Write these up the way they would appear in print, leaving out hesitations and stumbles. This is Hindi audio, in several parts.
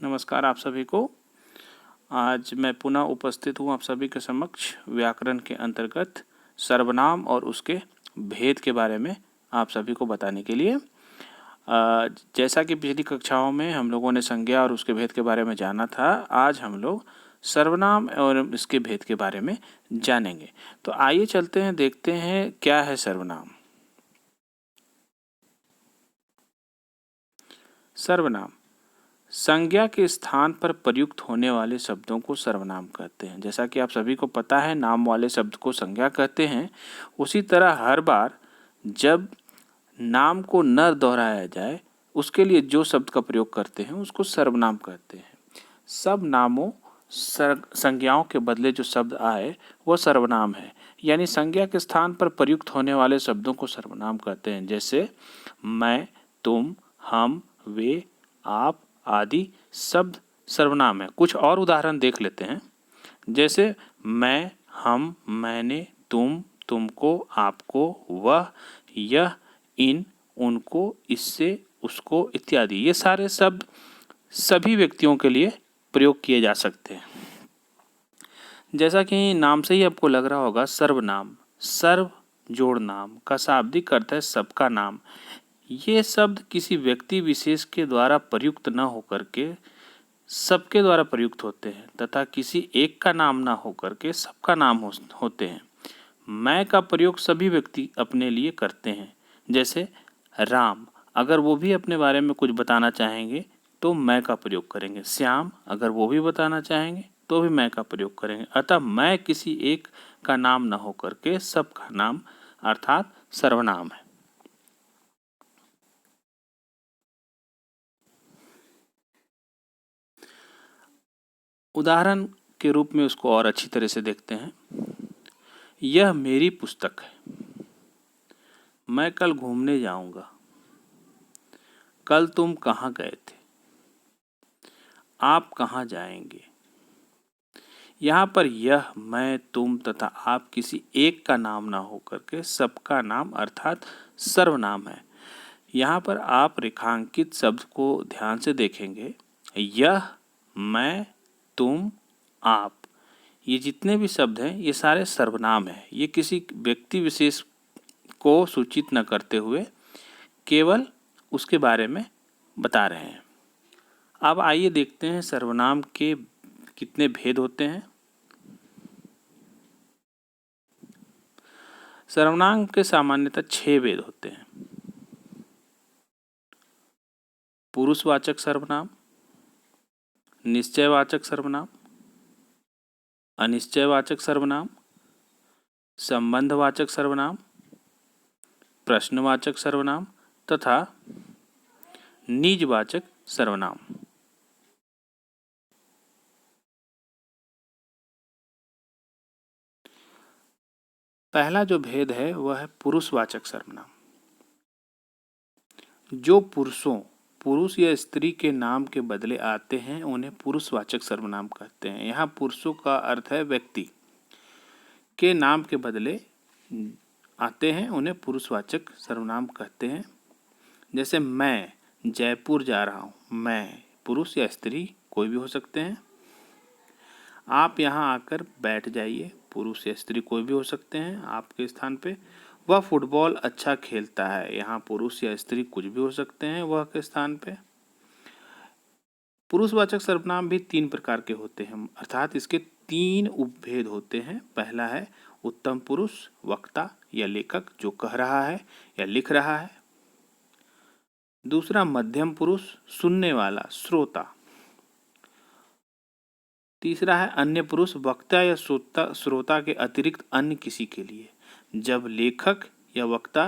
नमस्कार आप सभी को। आज मैं पुनः उपस्थित हूँ आप सभी के समक्ष व्याकरण के अंतर्गत सर्वनाम और उसके भेद के बारे में आप सभी को बताने के लिए। जैसा कि पिछली कक्षाओं में हम लोगों ने संज्ञा और उसके भेद के बारे में जाना था, आज हम लोग सर्वनाम और इसके भेद के बारे में जानेंगे। तो आइए चलते हैं, देखते हैं क्या है सर्वनाम। सर्वनाम संज्ञा के स्थान पर प्रयुक्त होने वाले शब्दों को सर्वनाम कहते हैं। जैसा कि आप सभी को पता है, नाम वाले शब्द को संज्ञा कहते हैं। उसी तरह हर बार जब नाम को न दोहराया जाए उसके लिए जो शब्द का प्रयोग करते हैं उसको सर्वनाम कहते हैं। सब नामों संज्ञाओं के बदले जो शब्द आए वो सर्वनाम है, यानी संज्ञा के स्थान पर प्रयुक्त होने वाले शब्दों को सर्वनाम कहते हैं। जैसे मैं, तुम, हम, वे, आप आदि शब्द सर्वनाम है। कुछ और उदाहरण देख लेते हैं। जैसे मैं, हम, मैंने, तुम, तुमको, आपको, वह, यह, इन, उनको, इससे, उसको इत्यादि, ये सारे शब्द सभी व्यक्तियों के लिए प्रयोग किए जा सकते हैं। जैसा कि नाम से ही आपको लग रहा होगा, सर्वनाम, सर्व जोड़ नाम का शाब्दिक अर्थ है सबका नाम। ये शब्द किसी व्यक्ति विशेष के द्वारा प्रयुक्त न होकर के सबके द्वारा प्रयुक्त होते हैं तथा किसी एक का नाम न होकर के सबका नाम होते हैं। मैं का प्रयोग सभी व्यक्ति अपने लिए करते हैं। जैसे राम, अगर वो भी अपने बारे में कुछ बताना चाहेंगे तो मैं का प्रयोग करेंगे। श्याम, अगर वो भी बताना चाहेंगे तो भी मैं का प्रयोग करेंगे। अतः मैं किसी एक का नाम न होकर के सबका नाम अर्थात सर्वनाम है। उदाहरण के रूप में उसको और अच्छी तरह से देखते हैं। यह मेरी पुस्तक है। मैं कल घूमने जाऊंगा। कल तुम कहाँ गए थे? आप कहाँ जाएंगे? यहाँ पर यह, मैं, तुम तथा आप किसी एक का नाम ना होकर के सबका नाम अर्थात सर्वनाम है। यहाँ पर आप रेखांकित शब्द को ध्यान से देखेंगे। यह, मैं, तुम, आप, ये जितने भी शब्द हैं ये सारे सर्वनाम हैं। ये किसी व्यक्ति विशेष को सूचित न करते हुए केवल उसके बारे में बता रहे हैं। अब आइए देखते हैं सर्वनाम के कितने भेद होते हैं। सर्वनाम के सामान्यतः 6 भेद होते हैं। पुरुषवाचक सर्वनाम, निश्चयवाचक सर्वनाम, अनिश्चयवाचक सर्वनाम, संबंधवाचक सर्वनाम, प्रश्नवाचक सर्वनाम तथा निजवाचक सर्वनाम। पहला जो भेद है वह है पुरुषवाचक सर्वनाम। जो पुरुष या स्त्री के नाम के बदले आते हैं उन्हें पुरुषवाचक सर्वनाम कहते हैं। यहाँ पुरुषों का अर्थ है व्यक्ति के नाम के बदले आते हैं उन्हें पुरुषवाचक सर्वनाम कहते हैं। जैसे मैं जयपुर जा रहा हूँ। मैं पुरुष या स्त्री कोई भी हो सकते हैं। आप यहाँ आकर बैठ जाइए, पुरुष या स्त्री कोई भी हो सकते हैं आपके स्थान पे। वह फुटबॉल अच्छा खेलता है। यहाँ पुरुष या स्त्री कुछ भी हो सकते हैं वह के स्थान पे। पुरुषवाचक सर्वनाम भी 3 प्रकार के होते हैं, अर्थात इसके 3 उपभेद होते हैं। पहला है उत्तम पुरुष, वक्ता या लेखक जो कह रहा है या लिख रहा है। दूसरा मध्यम पुरुष, सुनने वाला, श्रोता। तीसरा है अन्य पुरुष, वक्ता या श्रोता के अतिरिक्त अन्य किसी के लिए। जब लेखक या वक्ता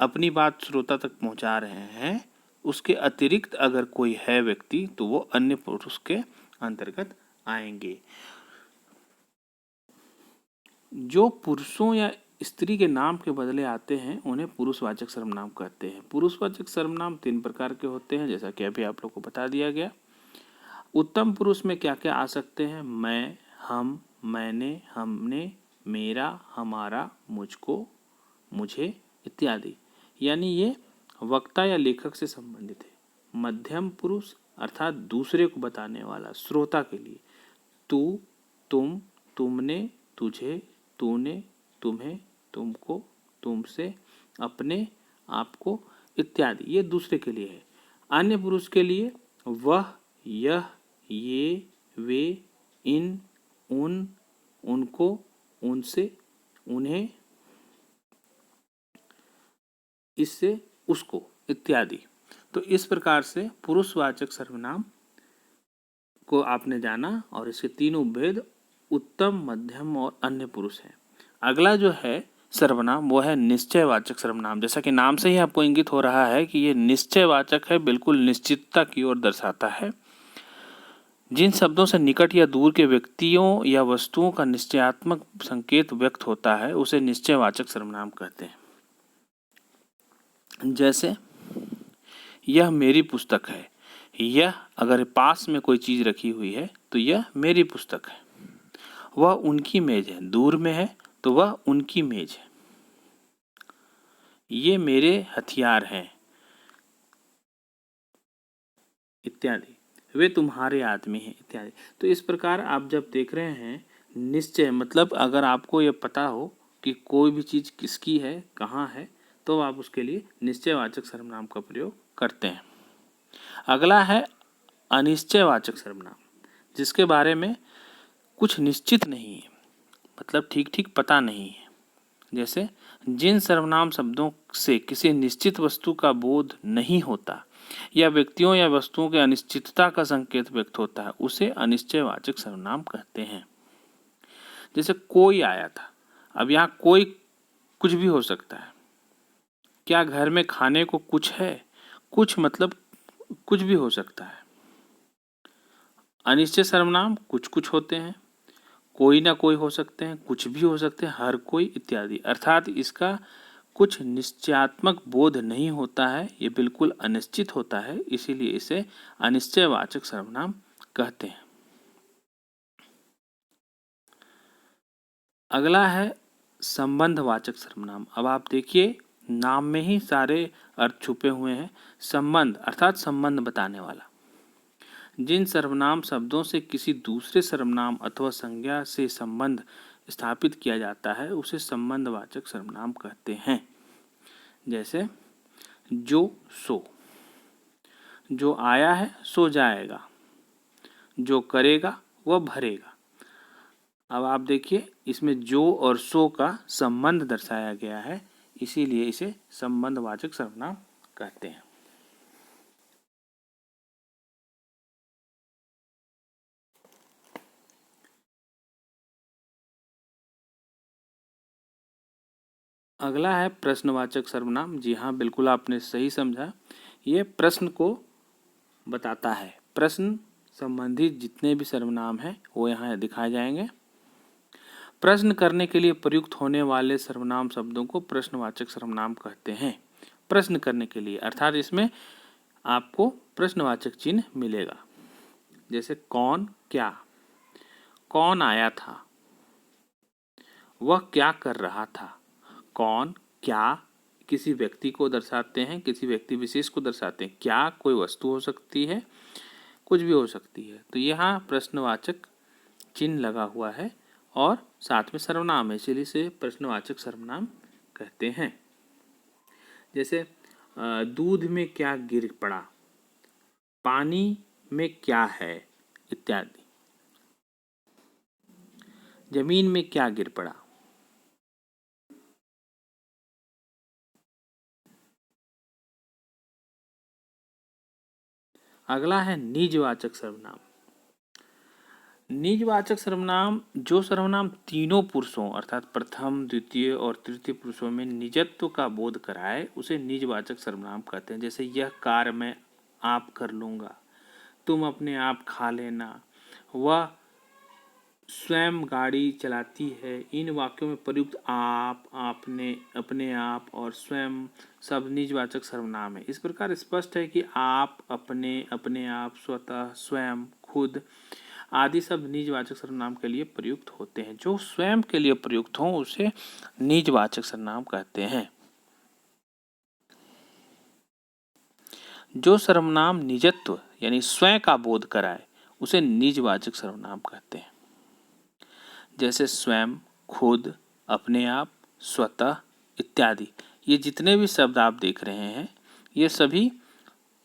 अपनी बात श्रोता तक पहुंचा रहे हैं उसके अतिरिक्त अगर कोई है व्यक्ति तो वो अन्य पुरुष के अंतर्गत आएंगे। जो पुरुषों या स्त्री के नाम के बदले आते हैं उन्हें पुरुषवाचक सर्वनाम कहते हैं। पुरुषवाचक सर्वनाम 3 प्रकार के होते हैं, जैसा कि अभी आप लोग को बता दिया गया। उत्तम पुरुष में क्या क्या आ सकते हैं? मैं, हम, मैंने, हमने, मेरा, हमारा, मुझको, मुझे इत्यादि, यानी ये वक्ता या लेखक से संबंधित है। मध्यम पुरुष अर्थात दूसरे को बताने वाला, श्रोता के लिए। तू, तुम, तुमने, तुझे, तूने, तुम्हें, तुमको, तुमसे, अपने, आपको इत्यादि, ये दूसरे के लिए है। अन्य पुरुष के लिए वह, यह, ये, वे, इन, उन, उनको, उनसे, उन्हें, इससे, उसको इत्यादि। तो इस प्रकार से पुरुषवाचक सर्वनाम को आपने जाना और इसके तीनों भेद उत्तम, मध्यम और अन्य पुरुष हैं। अगला जो है सर्वनाम वो है निश्चयवाचक सर्वनाम। जैसा कि नाम से ही आपको इंगित हो रहा है कि ये निश्चयवाचक है, बिल्कुल निश्चितता की ओर दर्शाता है। जिन शब्दों से निकट या दूर के व्यक्तियों या वस्तुओं का निश्चयात्मक संकेत व्यक्त होता है उसे निश्चयवाचक सर्वनाम कहते हैं। जैसे यह मेरी पुस्तक है, यह अगर पास में कोई चीज रखी हुई है तो यह मेरी पुस्तक है। वह उनकी मेज है, दूर में है तो वह उनकी मेज है। ये मेरे हथियार हैं इत्यादि। वे तुम्हारे आदमी हैं इत्यादि। तो इस प्रकार आप जब देख रहे हैं निश्चय, मतलब अगर आपको ये पता हो कि कोई भी चीज किसकी है, कहाँ है, तो आप उसके लिए निश्चयवाचक सर्वनाम का प्रयोग करते हैं। अगला है अनिश्चयवाचक सर्वनाम, जिसके बारे में कुछ निश्चित नहीं है, मतलब ठीक ठीक पता नहीं है। जैसे जिन सर्वनाम शब्दों से किसी निश्चित वस्तु का बोध नहीं होता या व्यक्तियों या वस्तुओं के अनिश्चितता का संकेत व्यक्त होता है उसे अनिश्चयवाचक सर्वनाम कहते हैं। जैसे कोई आया था, अब यहाँ कोई कुछ भी हो सकता है। क्या घर में खाने को कुछ है? कुछ मतलब कुछ भी हो सकता है। अनिश्चय सर्वनाम कुछ कुछ होते हैं, कोई ना कोई हो सकते हैं, कुछ भी हो सकते हैं, हर कोई इत्यादि। अर्थात इसका कुछ निश्चयात्मक बोध नहीं होता है, ये बिल्कुल अनिश्चित होता है, इसीलिए इसे अनिश्चयवाचक सर्वनाम कहते हैं। अगला है संबंधवाचक सर्वनाम। अब आप देखिए नाम में ही सारे अर्थ छुपे हुए हैं। संबंध अर्थात संबंध बताने वाला। जिन सर्वनाम शब्दों से किसी दूसरे सर्वनाम अथवा संज्ञा से संबंध स्थापित किया जाता है उसे संबंधवाचक सर्वनाम कहते हैं। जैसे जो, सो। जो आया है सो जाएगा, जो करेगा वह भरेगा। अब आप देखिए इसमें जो और सो का संबंध दर्शाया गया है, इसीलिए इसे संबंधवाचक सर्वनाम कहते हैं। अगला है प्रश्नवाचक सर्वनाम। जी हाँ, बिल्कुल आपने सही समझा। ये प्रश्न को बताता है। प्रश्न संबंधित जितने भी सर्वनाम हैं वो यहाँ दिखाए जाएंगे। प्रश्न करने के लिए प्रयुक्त होने वाले सर्वनाम शब्दों को प्रश्नवाचक सर्वनाम कहते हैं। प्रश्न करने के लिए अर्थात इसमें आपको प्रश्नवाचक चिन्ह मिलेगा। जैसे कौन, क्या। कौन आया था, वह क्या कर रहा था। कौन, क्या किसी व्यक्ति को दर्शाते हैं, किसी व्यक्ति विशेष को दर्शाते हैं। क्या कोई वस्तु हो सकती है, कुछ भी हो सकती है। तो यहाँ प्रश्नवाचक चिन्ह लगा हुआ है और साथ में सर्वनाम है, इसीलिए इसे प्रश्नवाचक सर्वनाम कहते हैं। जैसे दूध में क्या गिर पड़ा, पानी में क्या है इत्यादि। जमीन में क्या गिर पड़ा। अगला है निजवाचक सर्वनाम। निजवाचक सर्वनाम जो सर्वनाम तीनों पुरुषों अर्थात प्रथम, द्वितीय और तृतीय पुरुषों में निजत्व का बोध कराए उसे निजवाचक सर्वनाम कहते हैं। जैसे यह कार्य मैं आप कर लूंगा, तुम अपने आप खा लेना, वह स्वयं गाड़ी चलाती है। इन वाक्यों में प्रयुक्त आप, आपने, अपने आप और स्वयं सब निजवाचक सर्वनाम है। इस प्रकार स्पष्ट है कि आप, अपने, अपने आप, स्वतः, स्वयं, खुद आदि सब निजवाचक सर्वनाम के लिए प्रयुक्त होते हैं। जो स्वयं के लिए प्रयुक्त हों उसे निजवाचक सर्वनाम कहते हैं। जो सर्वनाम निजत्व यानी स्वयं का बोध कराए उसे निजवाचक सर्वनाम कहते हैं। जैसे स्वयं, खुद, अपने आप, स्वतः इत्यादि, ये जितने भी शब्द आप देख रहे हैं ये सभी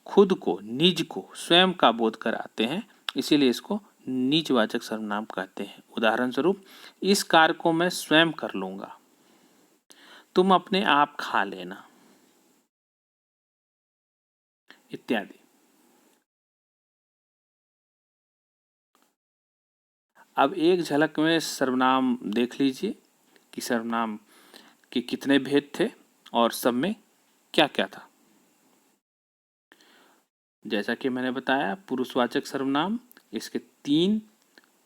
खुद को, निज को, स्वयं का बोध कराते हैं, इसीलिए इसको निजवाचक सर्वनाम कहते हैं। उदाहरण स्वरूप, इस कार्य को मैं स्वयं कर लूंगा, तुम अपने आप खा लेना इत्यादि। अब एक झलक में सर्वनाम देख लीजिए कि सर्वनाम के कितने भेद थे और सब में क्या क्या था। जैसा कि मैंने बताया, पुरुषवाचक सर्वनाम, इसके 3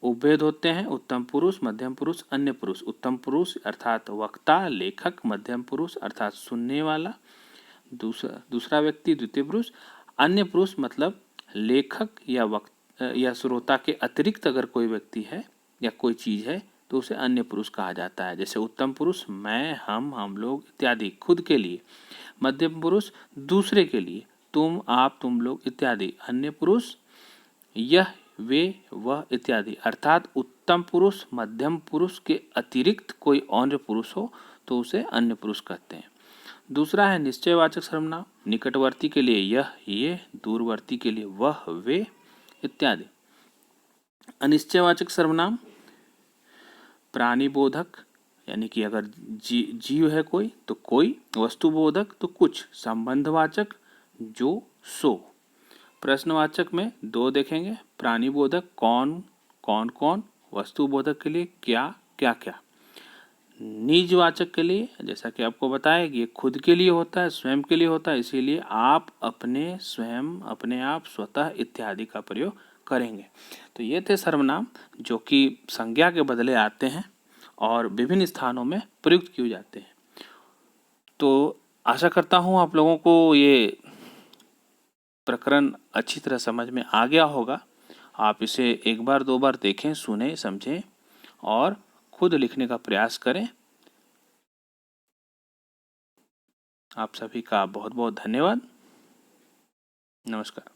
उपभेद होते हैं: उत्तम पुरुष, मध्यम पुरुष, अन्य पुरुष। उत्तम पुरुष अर्थात वक्ता, लेखक। मध्यम पुरुष अर्थात सुनने वाला, दूसरा व्यक्ति, द्वितीय पुरुष। अन्य पुरुष मतलब लेखक या श्रोता के अतिरिक्त अगर कोई व्यक्ति है या कोई चीज है तो उसे अन्य पुरुष कहा जाता है। जैसे उत्तम पुरुष मैं, हम लोग इत्यादि, खुद के लिए। मध्यम पुरुष दूसरे के लिए, तुम, आप, तुम लोग इत्यादि। अन्य पुरुष यह, वे, वह इत्यादि। अर्थात उत्तम पुरुष मध्यम पुरुष के अतिरिक्त कोई अन्य पुरुष हो तो उसे अन्य पुरुष कहते हैं। दूसरा है निश्चयवाचक सर्वनाम। निकटवर्ती के लिए यह, ये, दूरवर्ती के लिए वह, वे इत्यादि। अनिश्चयवाचक सर्वनाम प्राणिबोधक, यानी कि अगर जीव है कोई तो कोई, वस्तुबोधक तो कुछ, संबंधवाचक जो, सो। प्रश्नवाचक में 2 देखेंगे, प्राणिबोधक कौन कौन, वस्तुबोधक के लिए क्या क्या। निजवाचक के लिए जैसा कि आपको बताया कि ये खुद के लिए होता है, स्वयं के लिए होता है, इसीलिए आप, अपने, स्वयं, अपने आप, स्वतः इत्यादि का प्रयोग करेंगे। तो ये थे सर्वनाम जो कि संज्ञा के बदले आते हैं और विभिन्न स्थानों में प्रयुक्त किए जाते हैं। तो आशा करता हूँ आप लोगों को ये प्रकरण अच्छी तरह समझ में आ गया होगा। आप इसे एक बार 2 बार देखें, सुने, समझें और खुद लिखने का प्रयास करें। आप सभी का बहुत बहुत धन्यवाद। नमस्कार।